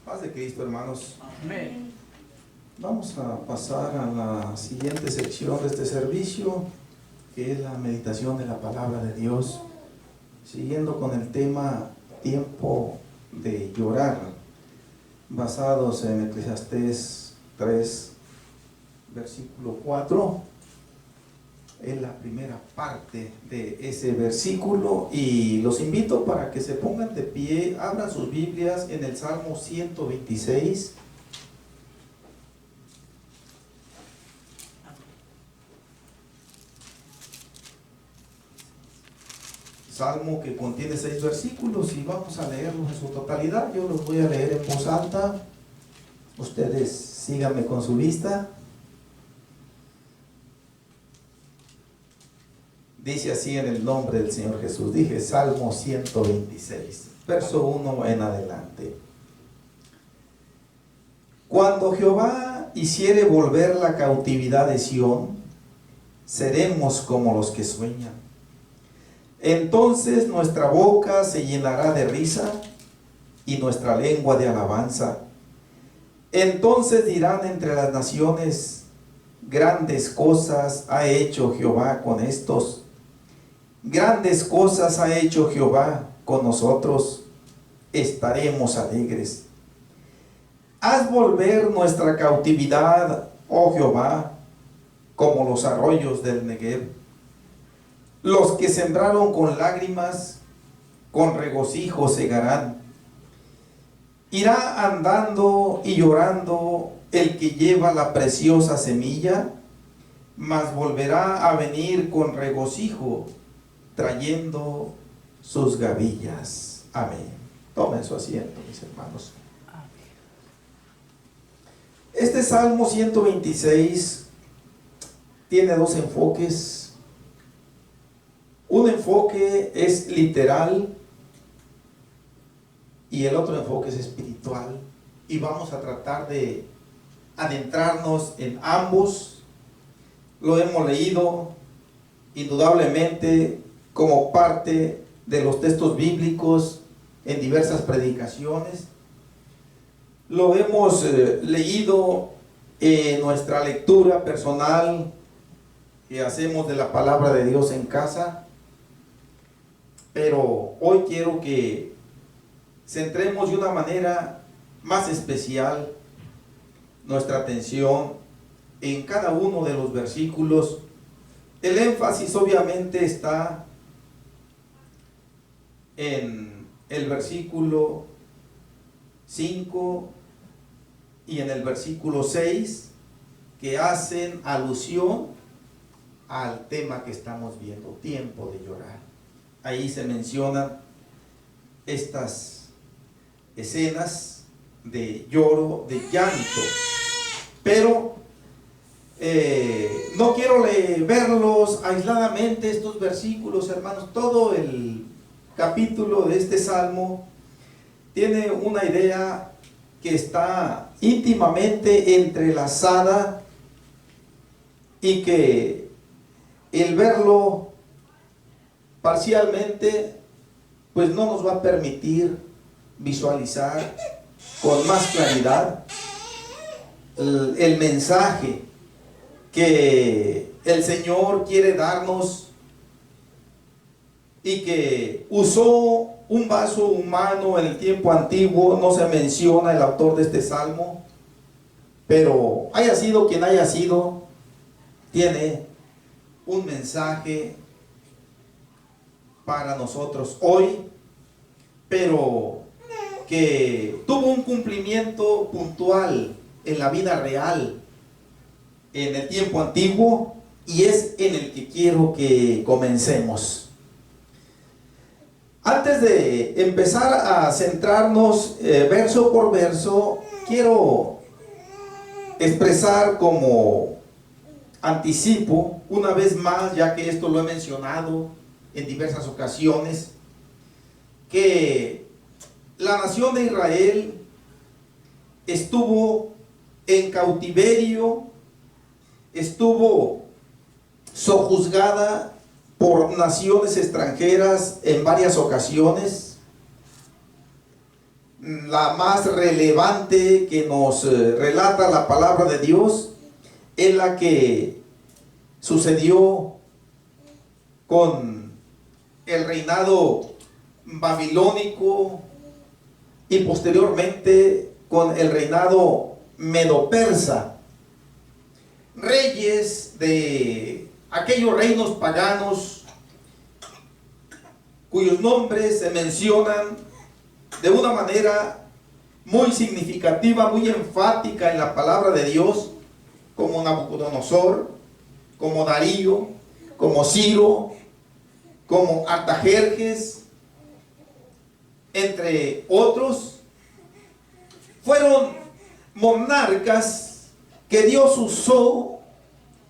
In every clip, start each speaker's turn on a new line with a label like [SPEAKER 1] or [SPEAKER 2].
[SPEAKER 1] Paz de Cristo, hermanos.
[SPEAKER 2] Amén.
[SPEAKER 1] Vamos a pasar a la siguiente sección de este servicio, que es la meditación de la palabra de Dios, siguiendo con el tema tiempo de llorar, basados en Eclesiastés 3, versículo 4. Es la primera parte de ese versículo y los invito para que se pongan de pie, abran sus Biblias en el Salmo 126. Salmo que contiene 6 versículos y vamos a leerlos en su totalidad. Yo los voy a leer en voz alta. Ustedes síganme con su vista. Dice así en el nombre del Señor Jesús. Dije Salmo 126, verso 1 en adelante. Cuando Jehová hiciere volver la cautividad de Sión, seremos como los que sueñan. Entonces nuestra boca se llenará de risa y nuestra lengua de alabanza. Entonces dirán entre las naciones, grandes cosas ha hecho Jehová con estos. Grandes cosas ha hecho Jehová con nosotros, estaremos alegres. Haz volver nuestra cautividad, oh Jehová, como los arroyos del Negev. Los que sembraron con lágrimas, con regocijo segarán. Irá andando y llorando el que lleva la preciosa semilla, mas volverá a venir con regocijo, trayendo sus gavillas. Amén. Tomen su asiento, mis hermanos. Este Salmo 126 tiene dos enfoques. Un enfoque es literal y el otro enfoque es espiritual. Y vamos a tratar de adentrarnos en ambos. Lo hemos leído indudablemente como parte de los textos bíblicos en diversas predicaciones. Lo hemos leído en nuestra lectura personal que hacemos de la palabra de Dios en casa. Pero hoy quiero que centremos de una manera más especial nuestra atención en cada uno de los versículos. El énfasis obviamente está en el versículo 5 y en el versículo 6, que hacen alusión al tema que estamos viendo, tiempo de llorar. Ahí se mencionan estas escenas de lloro, de llanto, pero no quiero verlos aisladamente, estos versículos, hermanos. Todo el capítulo de este salmo tiene una idea que está íntimamente entrelazada y que el verlo parcialmente pues no nos va a permitir visualizar con más claridad el mensaje que el Señor quiere darnos, y que usó un vaso humano en el tiempo antiguo. No se menciona el autor de este salmo, pero haya sido quien haya sido, tiene un mensaje para nosotros hoy, pero que tuvo un cumplimiento puntual en la vida real en el tiempo antiguo, y es en el que quiero que comencemos. Antes de empezar a centrarnos verso por verso, quiero expresar como anticipo, una vez más, ya que esto lo he mencionado en diversas ocasiones, que la nación de Israel estuvo en cautiverio, estuvo sojuzgada por naciones extranjeras en varias ocasiones. la más relevante que nos relata la palabra de Dios es la que sucedió con el reinado babilónico y posteriormente con el reinado medo-persa, reyes de aquellos reinos paganos cuyos nombres se mencionan de una manera muy significativa, muy enfática en la palabra de Dios, como Nabucodonosor, como Darío, como Ciro, como Artajerjes, entre otros. Fueron monarcas que Dios usó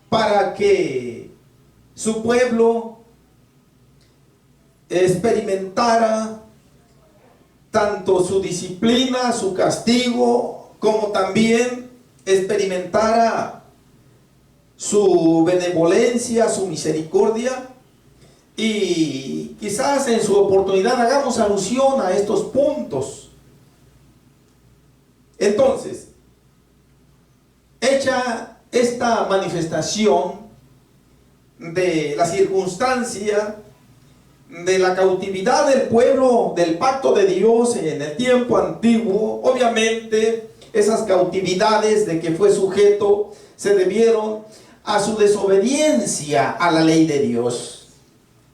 [SPEAKER 1] para que su pueblo experimentara tanto su disciplina, su castigo, como también experimentara su benevolencia, su misericordia. Y quizás en su oportunidad hagamos alusión a estos puntos. Entonces, hecha esta manifestación de la circunstancia de la cautividad del pueblo del pacto de Dios en el tiempo antiguo, obviamente esas cautividades de que fue sujeto se debieron a su desobediencia a la ley de Dios.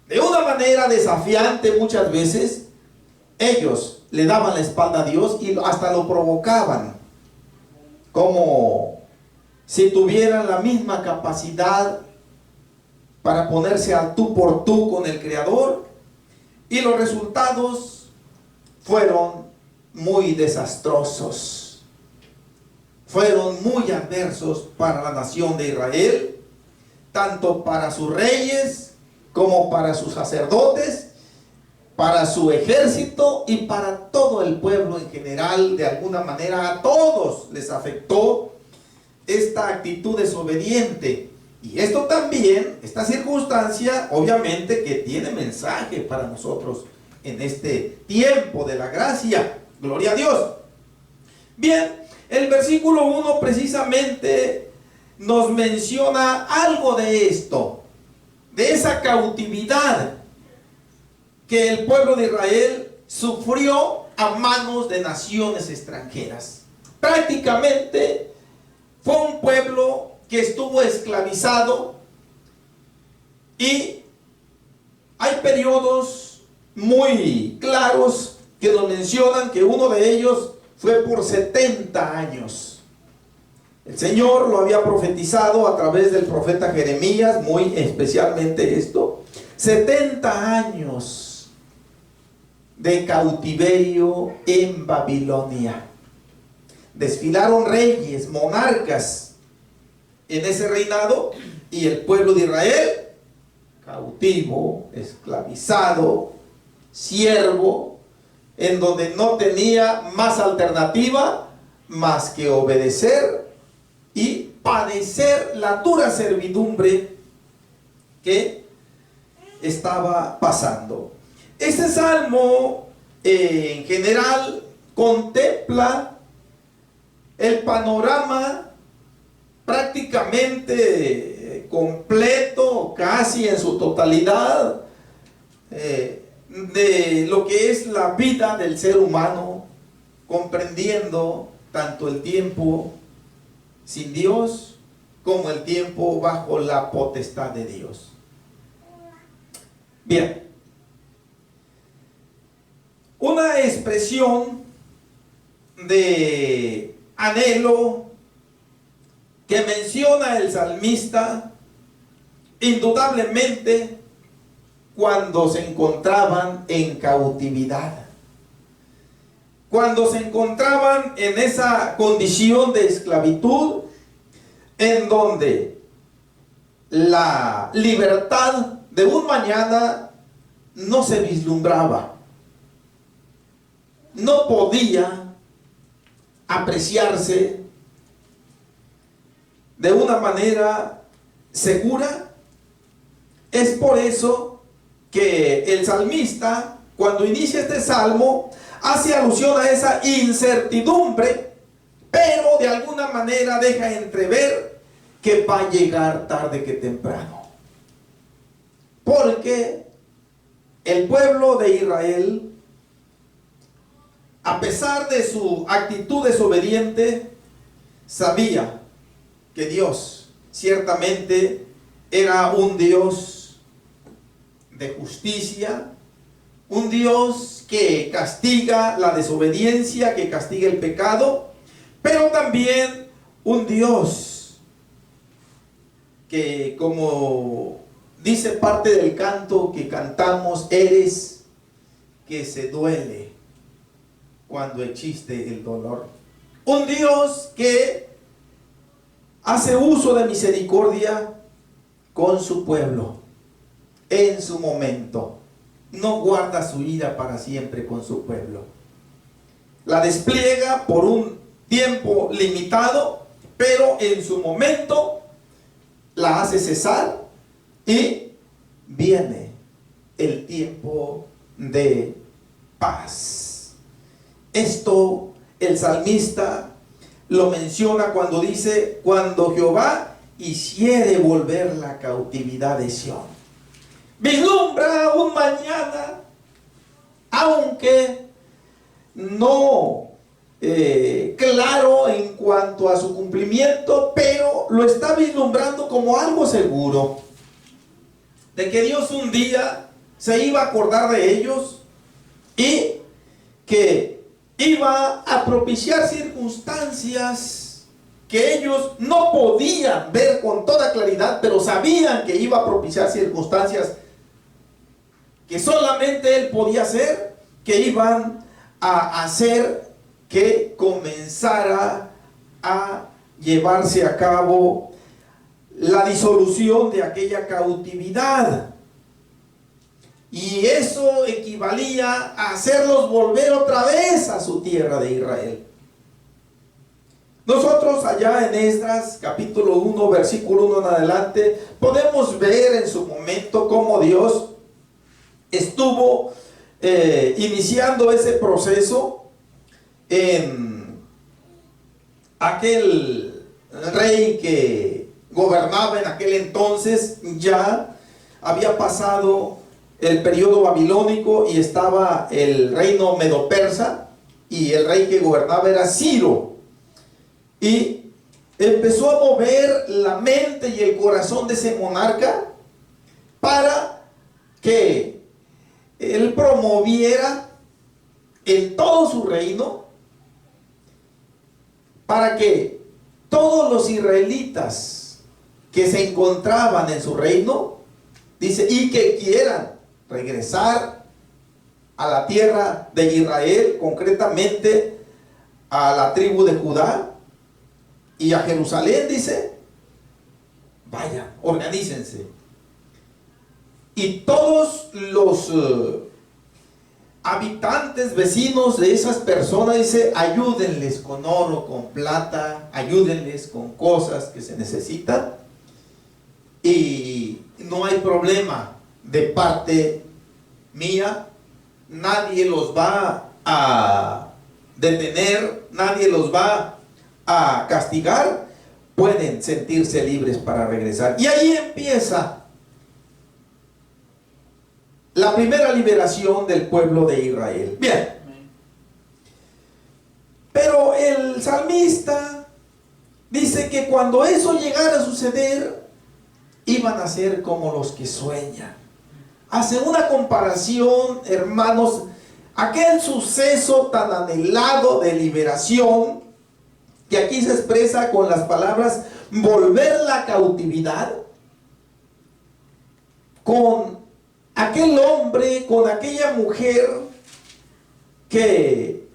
[SPEAKER 1] De una manera desafiante muchas veces, ellos le daban la espalda a Dios y hasta lo provocaban, como si tuvieran la misma capacidad para ponerse al tú por tú con el Creador, y los resultados fueron muy desastrosos, fueron muy adversos para la nación de Israel, tanto para sus reyes como para sus sacerdotes, para su ejército y para todo el pueblo en general. De alguna manera a todos les afectó esta actitud desobediente. Y esto también, esta circunstancia, obviamente que tiene mensaje para nosotros en este tiempo de la gracia. Gloria a Dios. Bien, el versículo 1 precisamente nos menciona algo de esto, de esa cautividad que el pueblo de Israel sufrió a manos de naciones extranjeras. Prácticamente fue un pueblo que estuvo esclavizado, y hay periodos muy claros que nos mencionan que uno de ellos fue por 70 años. El Señor lo había profetizado a través del profeta Jeremías, muy especialmente esto: 70 años de cautiverio en Babilonia. Desfilaron reyes, monarcas en ese reinado, y el pueblo de Israel cautivo, esclavizado, siervo, en donde no tenía más alternativa más que obedecer y padecer la dura servidumbre que estaba pasando. Este salmo en general contempla el panorama prácticamente completo, casi en su totalidad, de lo que es la vida del ser humano, comprendiendo tanto el tiempo sin Dios como el tiempo bajo la potestad de Dios. Bien, una expresión de anhelo que menciona el salmista, indudablemente cuando se encontraban en cautividad, cuando se encontraban en esa condición de esclavitud, en donde la libertad de un mañana no se vislumbraba, no podía apreciarse de una manera segura. Es por eso que el salmista, cuando inicia este salmo, hace alusión a esa incertidumbre, pero de alguna manera deja entrever que va a llegar tarde que temprano. Porque el pueblo de Israel, a pesar de su actitud desobediente, sabía que Dios ciertamente era un Dios de justicia, un Dios que castiga la desobediencia, que castiga el pecado, pero también un Dios que, como dice parte del canto que cantamos, eres que se duele cuando existe el dolor. Un Dios que hace uso de misericordia con su pueblo en su momento. No guarda su ira para siempre con su pueblo. La despliega por un tiempo limitado, pero en su momento la hace cesar y viene el tiempo de paz. Esto el salmista lo menciona cuando dice: cuando Jehová hiciere volver la cautividad de Sión. Vislumbra un mañana, aunque no claro en cuanto a su cumplimiento, pero lo está vislumbrando como algo seguro, de que Dios un día se iba a acordar de ellos y que iba a propiciar circunstancias que ellos no podían ver con toda claridad, pero sabían que iba a propiciar circunstancias que solamente Él podía hacer, que iban a hacer que comenzara a llevarse a cabo la disolución de aquella cautividad. Y eso equivalía a hacerlos volver otra vez a su tierra de Israel. Nosotros allá en Esdras capítulo 1 versículo 1 en adelante podemos ver en su momento cómo Dios estuvo iniciando ese proceso en aquel rey que gobernaba en aquel entonces. Ya había pasado el periodo babilónico y estaba el reino medo-persa, y el rey que gobernaba era Ciro. Y empezó a mover la mente y el corazón de ese monarca para que él promoviera en todo su reino, para que todos los israelitas que se encontraban en su reino, dice, y que quieran regresar a la tierra de Israel, concretamente a la tribu de Judá y a Jerusalén, dice, vayan, organícense. Y todos los habitantes, vecinos de esas personas, dice, ayúdenles con oro, con plata, ayúdenles con cosas que se necesitan, y no hay problema de parte mía, nadie los va a detener, nadie los va a castigar, pueden sentirse libres para regresar. Y ahí empieza la primera liberación del pueblo de Israel. Bien, pero el salmista dice que cuando eso llegara a suceder, iban a ser como los que sueñan. Hace una comparación, hermanos, aquel suceso tan anhelado de liberación, que aquí se expresa con las palabras volver la cautividad, con aquel hombre, con aquella mujer que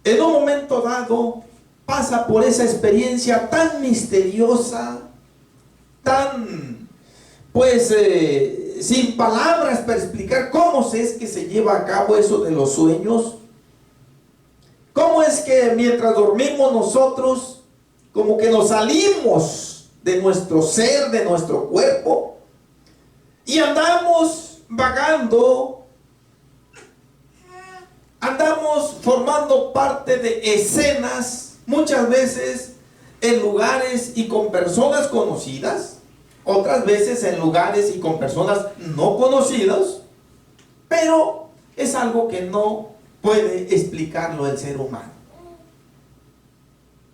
[SPEAKER 1] en un momento dado pasa por esa experiencia tan misteriosa, tan sin palabras para explicar cómo es que se lleva a cabo eso de los sueños. Cómo es que mientras dormimos nosotros como que nos salimos de nuestro ser, de nuestro cuerpo, y andamos vagando andamos formando parte de escenas, muchas veces en lugares y con personas conocidas, otras veces en lugares y con personas no conocidas, pero es algo que no puede explicarlo el ser humano.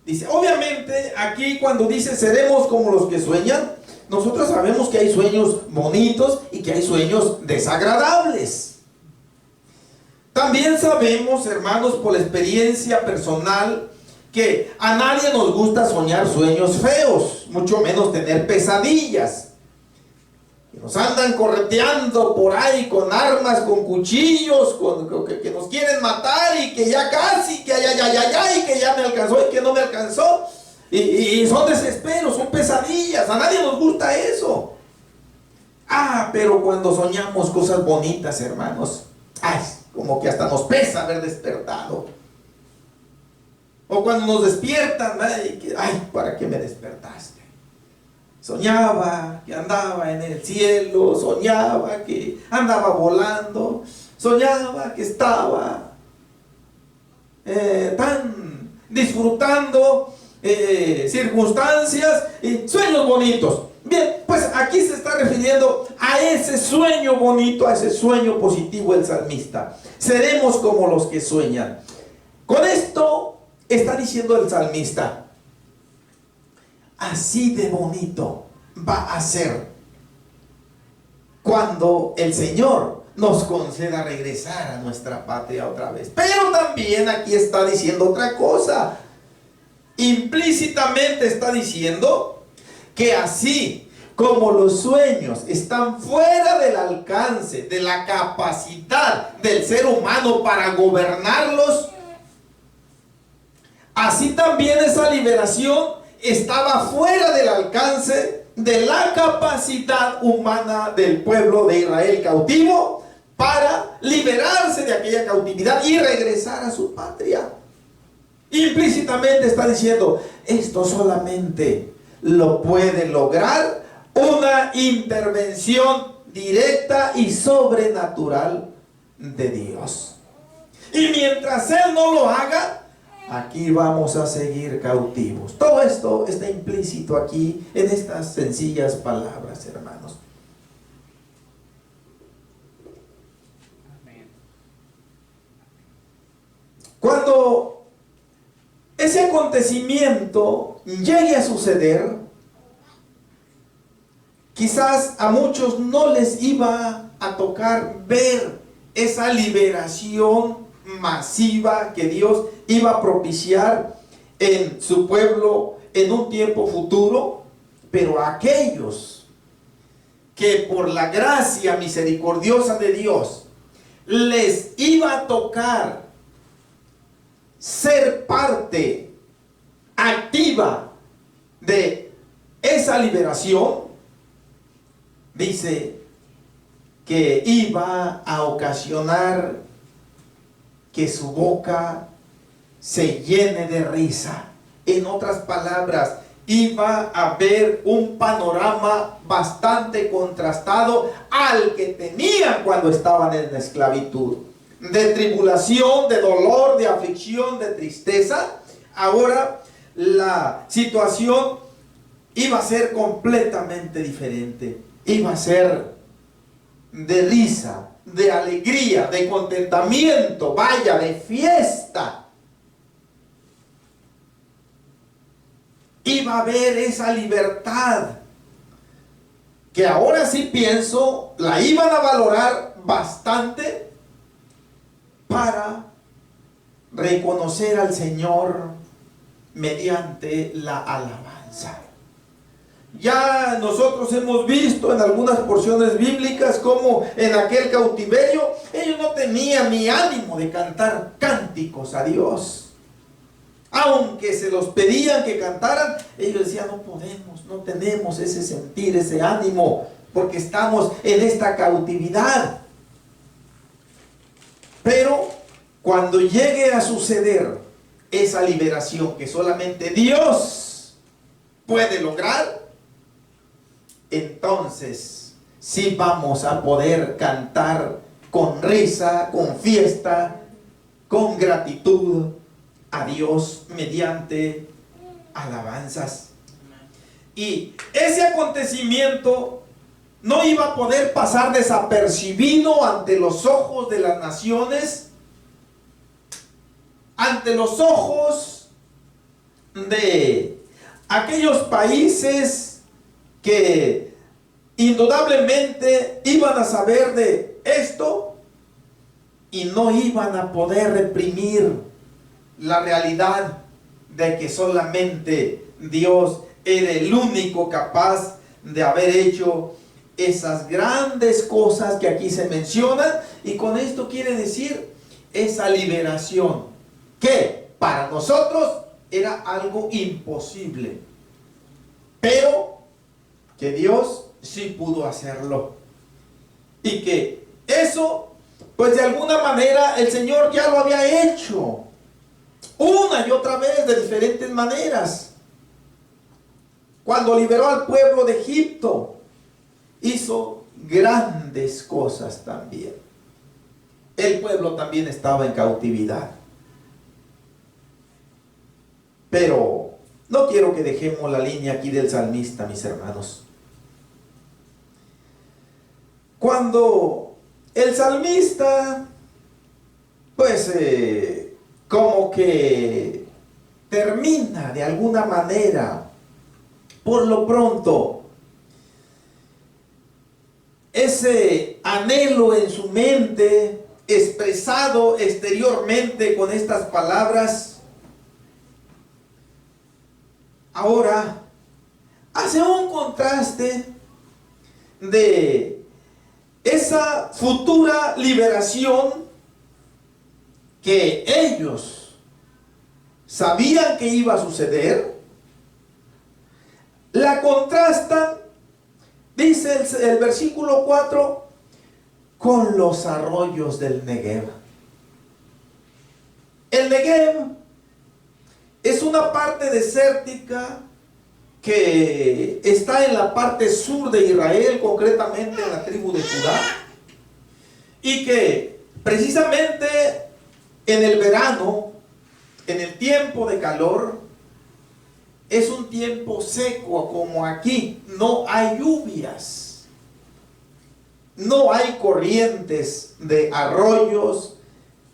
[SPEAKER 1] Dice, obviamente aquí cuando dice seremos como los que sueñan, nosotros sabemos que hay sueños bonitos y que hay sueños desagradables. También sabemos, hermanos, por la experiencia personal, que a nadie nos gusta soñar sueños feos, mucho menos tener pesadillas. Que nos andan correteando por ahí con armas, con cuchillos, que nos quieren matar y que ya casi, que ya, y que ya me alcanzó y que no me alcanzó. Y son desesperos, son pesadillas, a nadie nos gusta eso. Pero cuando soñamos cosas bonitas, hermanos, como que hasta nos pesa haber despertado. O cuando nos despiertan, ¿para qué me despertaste? Soñaba que andaba en el cielo, soñaba que andaba volando, soñaba que estaba tan disfrutando circunstancias y sueños bonitos. Bien, pues aquí se está refiriendo a ese sueño bonito, a ese sueño positivo el salmista. Seremos como los que sueñan. Con esto está diciendo el salmista, así de bonito va a ser cuando el Señor nos conceda regresar a nuestra patria otra vez. Pero también aquí está diciendo otra cosa. Implícitamente está diciendo que así como los sueños están fuera del alcance, de la capacidad del ser humano para gobernarlos, así también esa liberación estaba fuera del alcance de la capacidad humana del pueblo de Israel cautivo para liberarse de aquella cautividad y regresar a su patria. Implícitamente está diciendo, esto solamente lo puede lograr una intervención directa y sobrenatural de Dios. Y mientras Él no lo haga, aquí vamos a seguir cautivos. Todo esto está implícito aquí en estas sencillas palabras, hermanos. Cuando ese acontecimiento llegue a suceder, quizás a muchos no les iba a tocar ver esa liberación masiva que Dios iba a propiciar en su pueblo en un tiempo futuro, pero aquellos que por la gracia misericordiosa de Dios les iba a tocar ser parte activa de esa liberación, dice que iba a ocasionar que su boca se llene de risa. En otras palabras, iba a haber un panorama bastante contrastado al que tenían cuando estaban en la esclavitud. De tribulación, de dolor, de aflicción, de tristeza. Ahora la situación iba a ser completamente diferente. Iba a ser de risa, de alegría, de contentamiento, vaya, de fiesta. Iba a haber esa libertad que ahora sí pienso la iban a valorar bastante para reconocer al Señor mediante la alabanza. Ya nosotros hemos visto en algunas porciones bíblicas como en aquel cautiverio ellos no tenían ni ánimo de cantar cánticos a Dios. Aunque se los pedían que cantaran, ellos decían, no podemos, no tenemos ese sentir, ese ánimo, porque estamos en esta cautividad. Pero cuando llegue a suceder esa liberación que solamente Dios puede lograr, entonces sí vamos a poder cantar con risa, con fiesta, con gratitud a Dios mediante alabanzas. Y ese acontecimiento no iba a poder pasar desapercibido ante los ojos de las naciones, ante los ojos de aquellos países que indudablemente iban a saber de esto y no iban a poder reprimir la realidad de que solamente Dios era el único capaz de haber hecho esas grandes cosas que aquí se mencionan. Y con esto quiere decir esa liberación que para nosotros era algo imposible, pero que Dios sí pudo hacerlo, y que eso pues de alguna manera el Señor ya lo había hecho una y otra vez de diferentes maneras. Cuando liberó al pueblo de Egipto, hizo grandes cosas también. El pueblo también estaba en cautividad. Pero no quiero que dejemos la línea aquí del salmista, mis hermanos. Cuando el salmista, pues, como que termina de alguna manera, por lo pronto, ese anhelo en su mente, expresado exteriormente con estas palabras, ahora hace un contraste de esa futura liberación que ellos sabían que iba a suceder. La contrastan, dice el versículo 4, con los arroyos del Negev. El Negev es una parte desértica que está en la parte sur de Israel, concretamente en la tribu de Judá, y que precisamente en el verano, en el tiempo de calor, es un tiempo seco como aquí. No hay lluvias, no hay corrientes de arroyos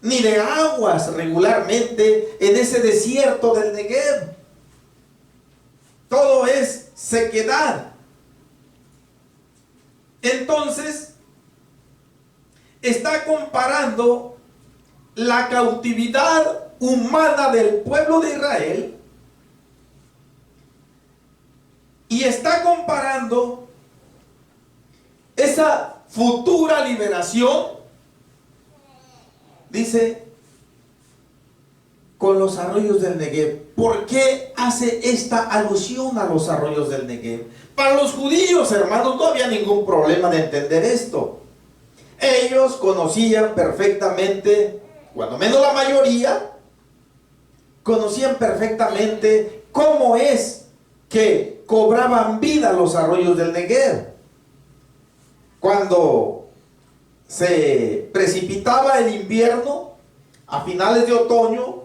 [SPEAKER 1] ni de aguas regularmente en ese desierto del Negev. Todo es sequedad. Entonces está comparando la cautividad humana del pueblo de Israel y está comparando esa futura liberación, dice, con los arroyos del Negev. ¿Por qué hace esta alusión a los arroyos del Negev? Para los judíos, hermanos, no había ningún problema de entender esto. Ellos conocían perfectamente, cuando menos la mayoría, conocían perfectamente cómo es que cobraban vida los arroyos del Negev. Cuando se precipitaba el invierno, a finales de otoño,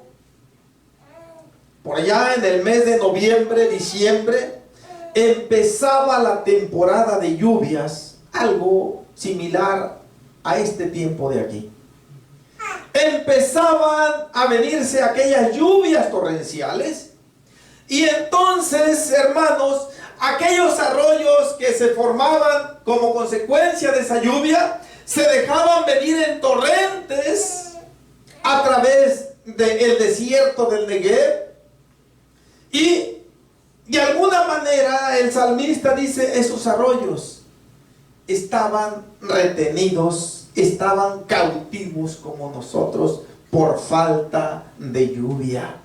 [SPEAKER 1] por allá en el mes de noviembre, diciembre, empezaba la temporada de lluvias, algo similar a este tiempo de aquí. Empezaban a venirse aquellas lluvias torrenciales, y entonces, hermanos, aquellos arroyos que se formaban como consecuencia de esa lluvia, se dejaban venir en torrentes a través del desierto del Negev. Y de alguna manera el salmista dice, esos arroyos estaban retenidos, estaban cautivos como nosotros por falta de lluvia.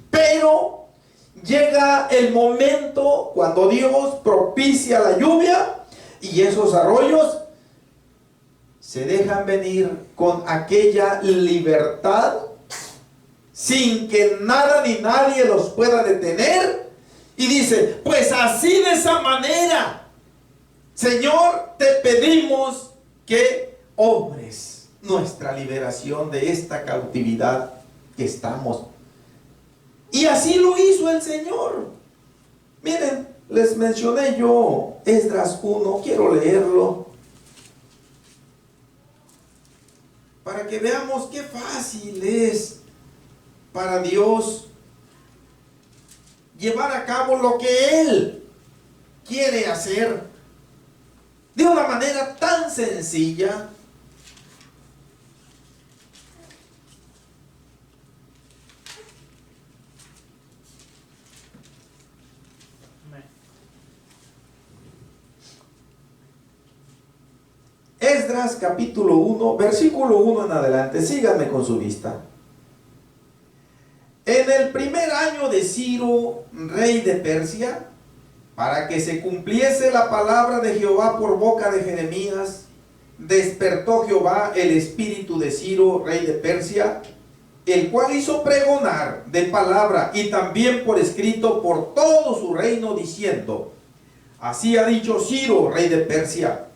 [SPEAKER 1] Pero llega el momento cuando Dios propicia la lluvia y esos arroyos se dejan venir con aquella libertad, sin que nada ni nadie los pueda detener. Y dice, pues así, de esa manera, Señor, te pedimos que obres. nuestra liberación de esta cautividad que estamos. Y así lo hizo el Señor. Miren, les mencioné yo Esdras 1, quiero leerlo para que veamos qué fácil es para Dios llevar a cabo lo que Él quiere hacer de una manera tan sencilla. Esdras capítulo 1, versículo 1 en adelante, síganme con su vista. En el primer año de Ciro, rey de Persia, para que se cumpliese la palabra de Jehová por boca de Jeremías, despertó Jehová el espíritu de Ciro, rey de Persia, el cual hizo pregonar de palabra y también por escrito por todo su reino, diciendo: así ha dicho Ciro, rey de Persia: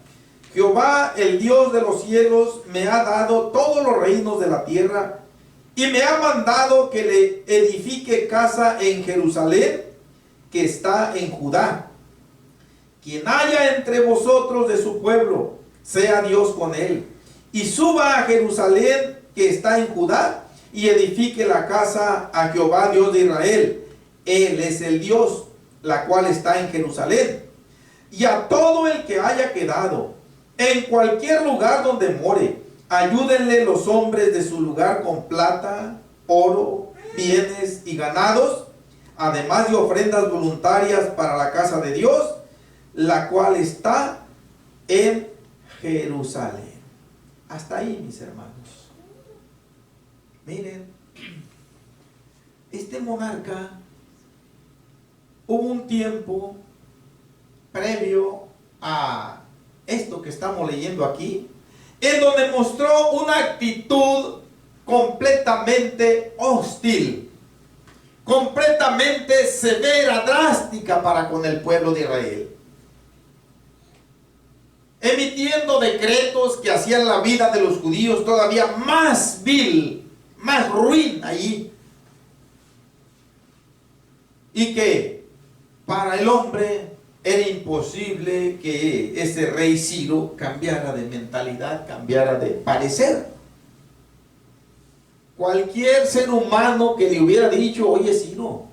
[SPEAKER 1] Jehová, el Dios de los cielos, me ha dado todos los reinos de la tierra y me ha mandado que le edifique casa en Jerusalén, que está en Judá. Quien haya entre vosotros de su pueblo, sea Dios con él, y suba a Jerusalén, que está en Judá, y edifique la casa a Jehová, Dios de Israel. Él es el Dios, la cual está en Jerusalén. Y a todo el que haya quedado en cualquier lugar donde more, ayúdenle los hombres de su lugar con plata, oro, bienes y ganados, además de ofrendas voluntarias para la casa de Dios, la cual está en Jerusalén. Hasta ahí, mis hermanos. Miren, este monarca, hubo un tiempo previo a esto que estamos leyendo aquí, en donde mostró una actitud completamente hostil, completamente severa, drástica para con el pueblo de Israel, emitiendo decretos que hacían la vida de los judíos todavía más vil, más ruin allí, y que para el hombre era imposible que ese rey Ciro cambiara de mentalidad, cambiara de parecer. Cualquier ser humano que le hubiera dicho: oye Ciro,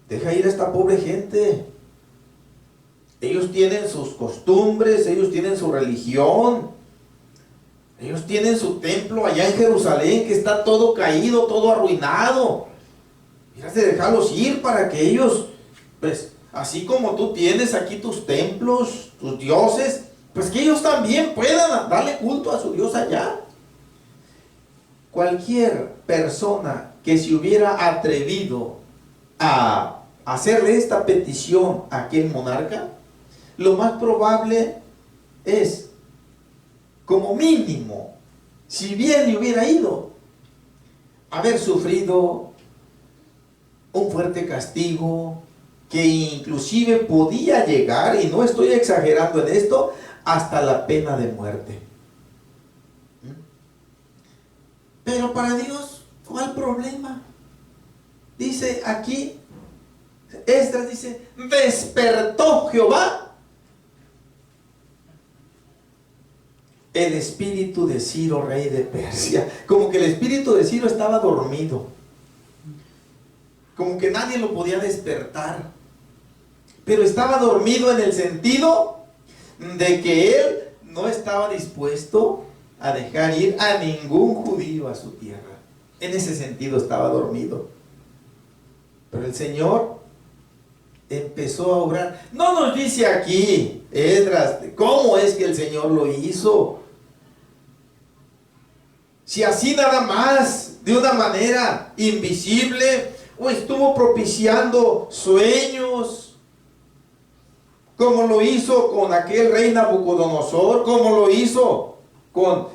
[SPEAKER 1] deja ir a esta pobre gente, ellos tienen sus costumbres, ellos tienen su religión, ellos tienen su templo allá en Jerusalén que está todo caído, todo arruinado, mira de dejarlos ir para que ellos, pues, así como tú tienes aquí tus templos, tus dioses, pues que ellos también puedan darle culto a su Dios allá. Cualquier persona que se hubiera atrevido a hacerle esta petición a aquel monarca, lo más probable es, como mínimo, si bien le hubiera ido, haber sufrido un fuerte castigo, que inclusive podía llegar, y no estoy exagerando en esto, hasta la pena de muerte. Pero para Dios, ¿cuál problema? Dice aquí, Esdras dice: despertó Jehová el espíritu de Ciro, rey de Persia. Como que el espíritu de Ciro estaba dormido, como que nadie lo podía despertar. Pero estaba dormido en el sentido de que él no estaba dispuesto a dejar ir a ningún judío a su tierra. En ese sentido estaba dormido. Pero el Señor empezó a obrar. No nos dice aquí, Esdras, cómo es que el Señor lo hizo. Si así nada más, de una manera invisible, o estuvo propiciando sueños, como lo hizo con aquel rey Nabucodonosor, como lo hizo con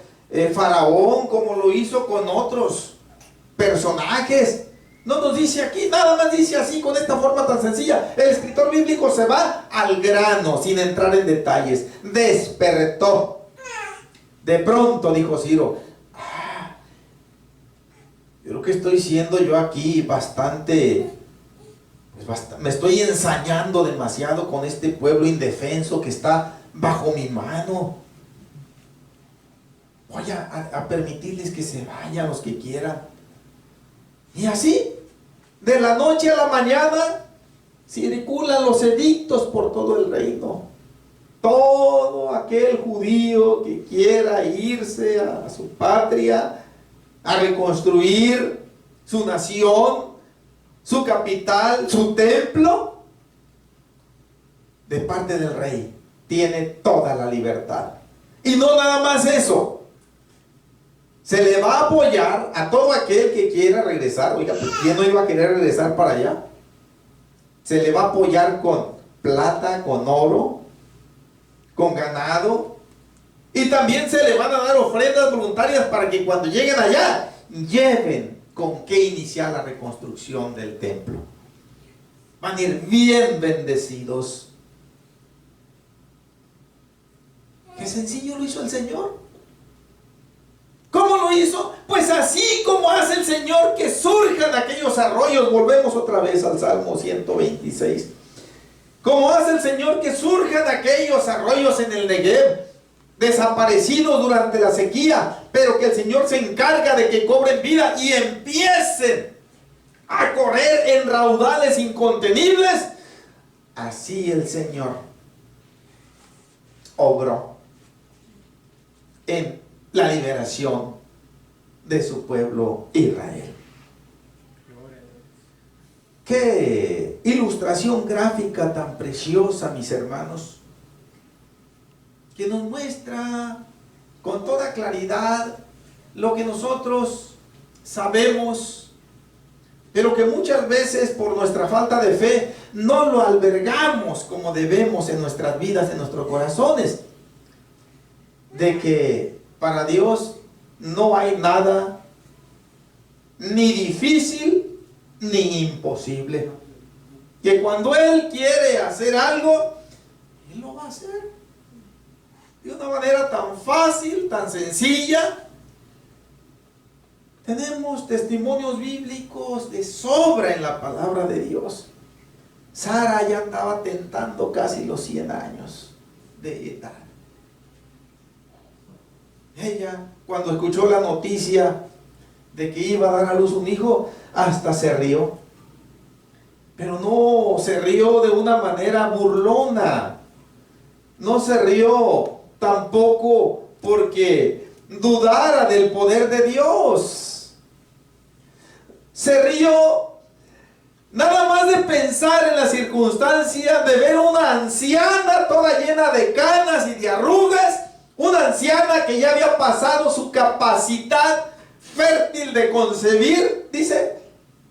[SPEAKER 1] Faraón, como lo hizo con otros personajes. No nos dice aquí, nada más dice así, con esta forma tan sencilla. El escritor bíblico se va al grano, sin entrar en detalles. Despertó. De pronto dijo Ciro, yo creo que estoy siendo yo aquí bastante, me estoy ensañando demasiado con este pueblo indefenso que está bajo mi mano. Voy a permitirles que se vayan los que quieran. Y así, de la noche a la mañana, circulan los edictos por todo el reino. Todo aquel judío que quiera irse a su patria, a reconstruir su nación, su capital, su templo, de parte del rey, tiene toda la libertad. Y no nada más eso, se le va a apoyar a todo aquel que quiera regresar. Oiga, pues ¿quién no iba a querer regresar para allá? Se le va a apoyar con plata, con oro, con ganado, y también se le van a dar ofrendas voluntarias para que cuando lleguen allá lleven con qué iniciar la reconstrucción del templo. Van a ir bien bendecidos. Qué sencillo lo hizo el Señor. ¿Cómo lo hizo? Pues así como hace el Señor que surjan aquellos arroyos. Volvemos otra vez al Salmo 126. Como hace el Señor que surjan aquellos arroyos en el Negev, desaparecidos durante la sequía, pero que el Señor se encarga de que cobren vida y empiecen a correr en raudales incontenibles. Así el Señor obró en la liberación de su pueblo Israel. Qué ilustración gráfica tan preciosa, mis hermanos, que nos muestra con toda claridad lo que nosotros sabemos, pero que muchas veces por nuestra falta de fe no lo albergamos como debemos en nuestras vidas, en nuestros corazones, de que para Dios no hay nada ni difícil ni imposible. Que cuando Él quiere hacer algo, Él lo va a hacer de una manera tan fácil, tan sencilla. Tenemos testimonios bíblicos de sobra en la palabra de Dios. Sara ya andaba tentando casi los 100 años de edad. Ella, cuando escuchó la noticia de que iba a dar a luz un hijo, hasta se rió. Pero no se rió de una manera burlona. No se rió tampoco porque dudara del poder de Dios. Se rió nada más de pensar en la circunstancia de ver a una anciana toda llena de canas y de arrugas, una anciana que ya había pasado su capacidad fértil de concebir, dice,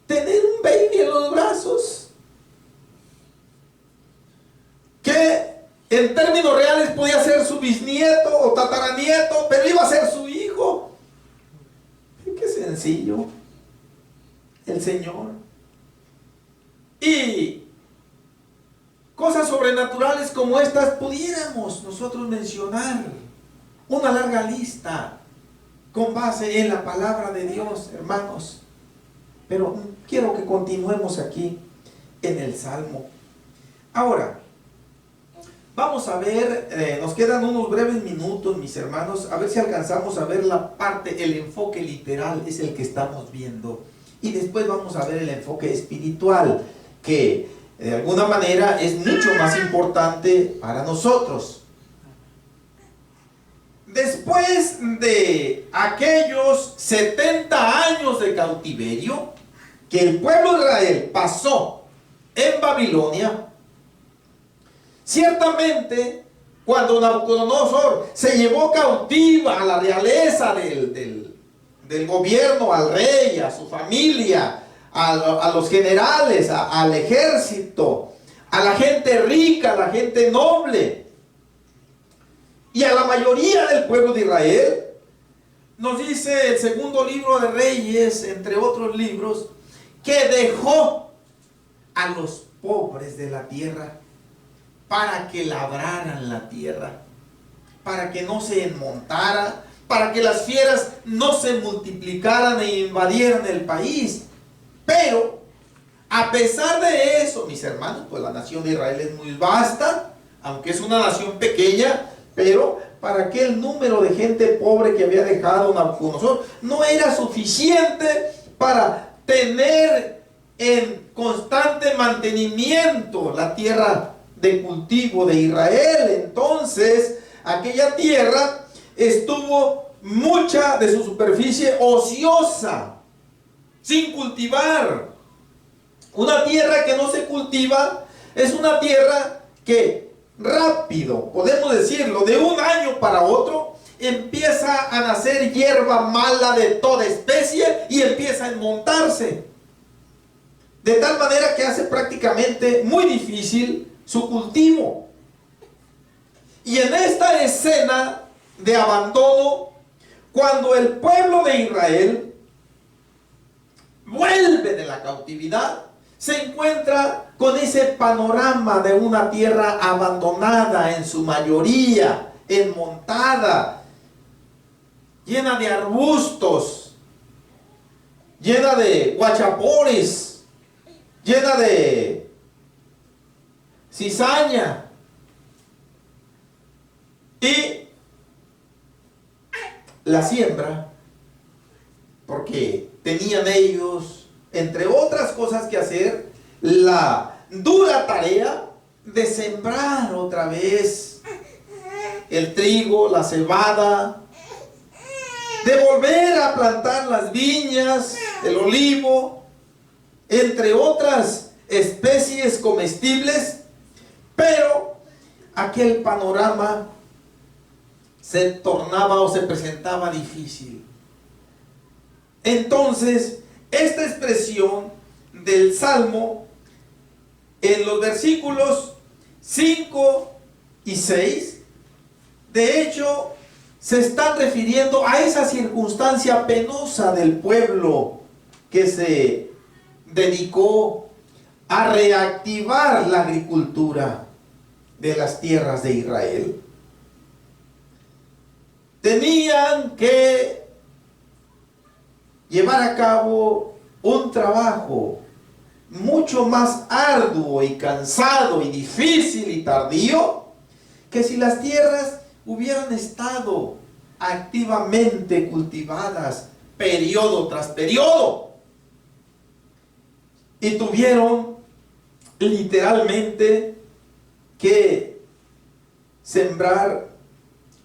[SPEAKER 1] tener un baby en los brazos, que en términos reales podía ser su bisnieto o tataranieto, pero iba a ser su hijo. Qué sencillo el Señor. Y cosas sobrenaturales como estas pudiéramos nosotros mencionar una larga lista con base en la palabra de Dios, hermanos. Pero quiero que continuemos aquí en el Salmo. Ahora, vamos a ver, nos quedan unos breves minutos, mis hermanos, a ver si alcanzamos a ver la parte, el enfoque literal es el que estamos viendo. Y después vamos a ver el enfoque espiritual, que de alguna manera es mucho más importante para nosotros. Después de aquellos 70 años de cautiverio que el pueblo de Israel pasó en Babilonia, ciertamente cuando Nabucodonosor se llevó cautiva a la realeza del gobierno, al rey, a su familia, a los generales, al ejército, a la gente rica, a la gente noble y a la mayoría del pueblo de Israel, nos dice el segundo libro de Reyes, entre otros libros, que dejó a los pobres de la tierra para que labraran la tierra. para que no se enmontara, para que las fieras no se multiplicaran e invadieran el país. Pero, a pesar de eso, mis hermanos, pues la nación de Israel es muy vasta, aunque es una nación pequeña, pero para aquel número de gente pobre que había dejado Nabucodonosor, no era suficiente para tener en constante mantenimiento la tierra de cultivo de Israel. Entonces, aquella tierra estuvo mucha de su superficie ociosa, sin cultivar. Una tierra que no se cultiva es una tierra que rápido, podemos decirlo, de un año para otro, empieza a nacer hierba mala de toda especie y empieza a enmontarse. De tal manera que hace prácticamente muy difícil su cultivo. Y en esta escena de abandono, cuando el pueblo de Israel vuelve de la cautividad, se encuentra con ese panorama de una tierra abandonada en su mayoría, enmontada, llena de arbustos, llena de guachapores, llena de cizaña. Y la siembra, porque tenían ellos, entre otras cosas que hacer, la dura tarea de sembrar otra vez el trigo, la cebada, de volver a plantar las viñas, el olivo, entre otras especies comestibles. Pero aquel panorama se tornaba o se presentaba difícil. Entonces, esta expresión del Salmo, en los versículos 5 y 6, de hecho, se están refiriendo a esa circunstancia penosa del pueblo que se dedicó a reactivar la agricultura de las tierras de Israel. Tenían que llevar a cabo un trabajo mucho más arduo y cansado y difícil y tardío que si las tierras hubieran estado activamente cultivadas periodo tras periodo. Y tuvieron literalmente que sembrar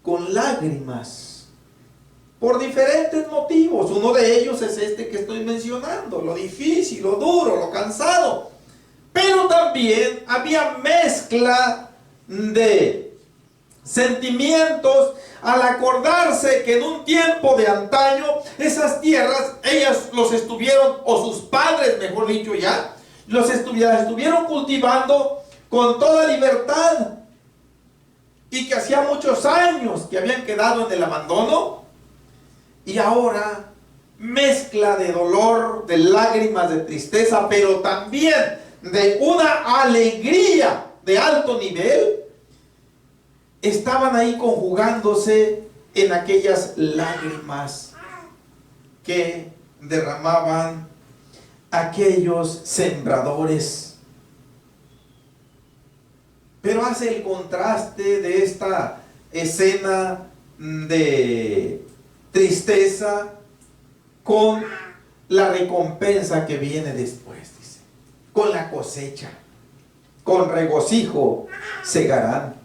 [SPEAKER 1] con lágrimas por diferentes motivos. Uno de ellos es este que estoy mencionando: lo difícil, lo duro, lo cansado. Pero también había mezcla de sentimientos al acordarse que en un tiempo de antaño esas tierras, ellas los estuvieron, o sus padres mejor dicho ya, los estuvieron cultivando con toda libertad, y que hacía muchos años que habían quedado en el abandono. Y ahora, mezcla de dolor, de lágrimas, de tristeza, pero también de una alegría de alto nivel, estaban ahí conjugándose en aquellas lágrimas que derramaban aquellos sembradores. Pero hace el contraste de esta escena de tristeza con la recompensa que viene después, dice: con la cosecha, con regocijo segarán.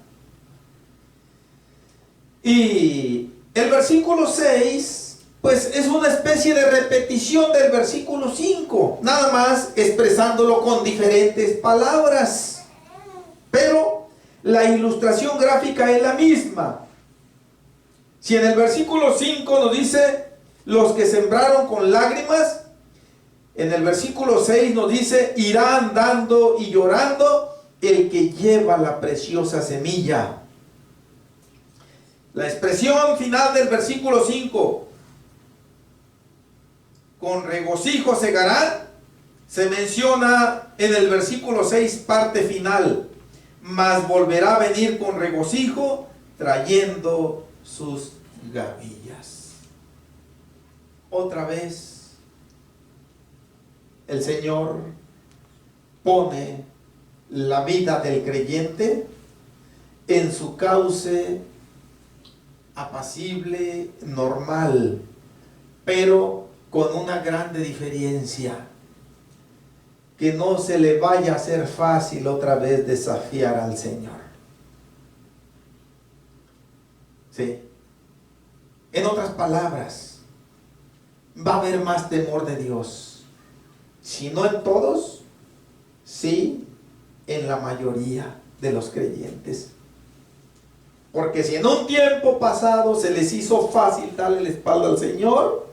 [SPEAKER 1] Y el versículo 6, pues es una especie de repetición del versículo 5, nada más expresándolo con diferentes palabras, pero la ilustración gráfica es la misma. Si en el versículo 5 nos dice los que sembraron con lágrimas, en el versículo 6 nos dice: irá andando y llorando el que lleva la preciosa semilla. La expresión final del versículo 5, con regocijo segarán, se menciona en el versículo 6, parte final: mas volverá a venir con regocijo trayendo sus gavillas. Otra vez el Señor pone la vida del creyente en su cauce apacible, normal, pero con una grande diferencia: que no se le vaya a hacer fácil otra vez desafiar al Señor. Sí. En otras palabras, va a haber más temor de Dios. Si no en todos, sí en la mayoría de los creyentes. Porque si en un tiempo pasado se les hizo fácil darle la espalda al Señor,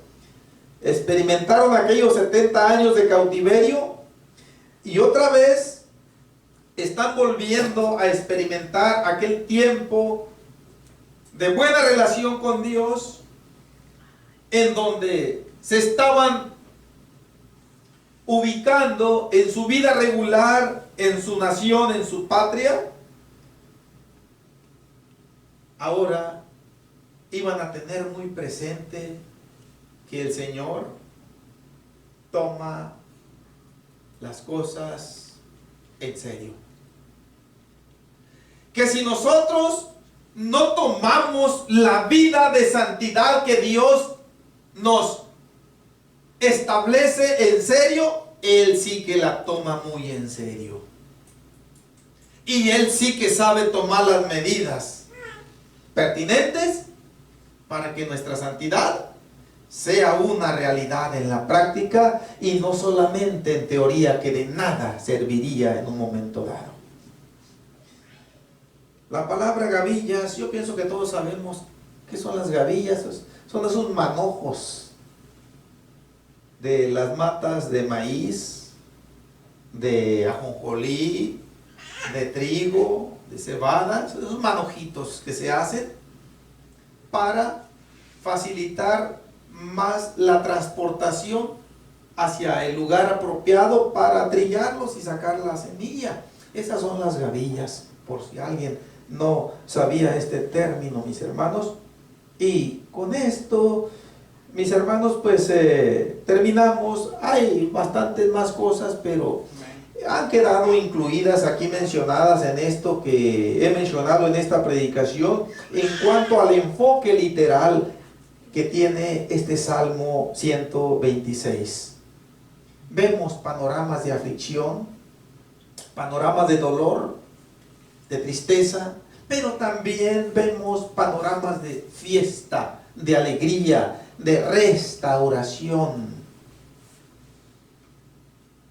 [SPEAKER 1] experimentaron aquellos 70 años de cautiverio y otra vez están volviendo a experimentar aquel tiempo de buena relación con Dios, en donde se estaban ubicando en su vida regular, en su nación, en su patria. Ahora iban a tener muy presente que el Señor toma las cosas en serio. Que si nosotros no tomamos la vida de santidad que Dios nos establece en serio, Él sí que la toma muy en serio. Y Él sí que sabe tomar las medidas pertinentes para que nuestra santidad sea una realidad en la práctica y no solamente en teoría, que de nada serviría en un momento dado. La palabra gavillas, yo pienso que todos sabemos qué son las gavillas. Son esos manojos de las matas de maíz, de ajonjolí, de trigo, de cebada. Son esos manojitos que se hacen para facilitar más la transportación hacia el lugar apropiado para trillarlos y sacar la semilla. Esas son las gavillas, por si alguien no sabía este término, mis hermanos. Y con esto, mis hermanos, pues terminamos. Hay bastantes más cosas, pero han quedado incluidas aquí, mencionadas en esto que he mencionado en esta predicación, en cuanto al enfoque literal que tiene este Salmo 126. Vemos panoramas de aflicción, panoramas de dolor, de tristeza, pero también vemos panoramas de fiesta, de alegría, de restauración.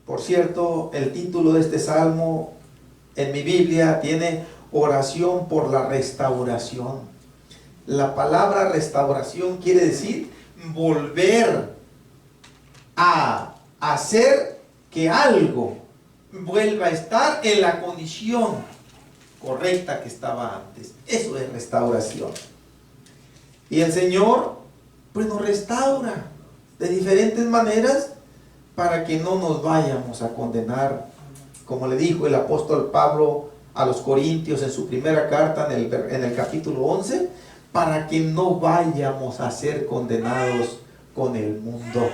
[SPEAKER 1] Por cierto, el título de este salmo en mi Biblia tiene oración por la restauración. La palabra restauración quiere decir volver a hacer que algo vuelva a estar en la condición correcta que estaba antes. Eso es restauración. Y el Señor pues nos restaura de diferentes maneras para que no nos vayamos a condenar, como le dijo el apóstol Pablo a los Corintios en su primera carta en el capítulo 11, para que no vayamos a ser condenados con el mundo.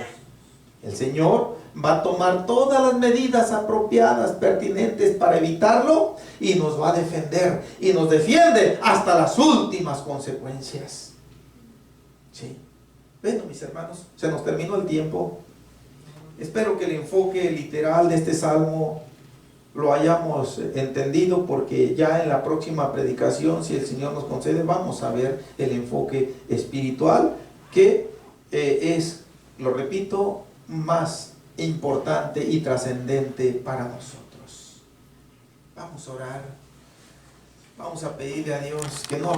[SPEAKER 1] El Señor va a tomar todas las medidas apropiadas, pertinentes para evitarlo, y nos va a defender, y nos defiende hasta las últimas consecuencias. Sí. Bueno, mis hermanos, se nos terminó el tiempo. Espero que el enfoque literal de este salmo lo hayamos entendido, porque ya en la próxima predicación, si el Señor nos concede, vamos a ver el enfoque espiritual, que es, lo repito, más importante y trascendente para nosotros. Vamos a orar, vamos a pedirle a Dios que no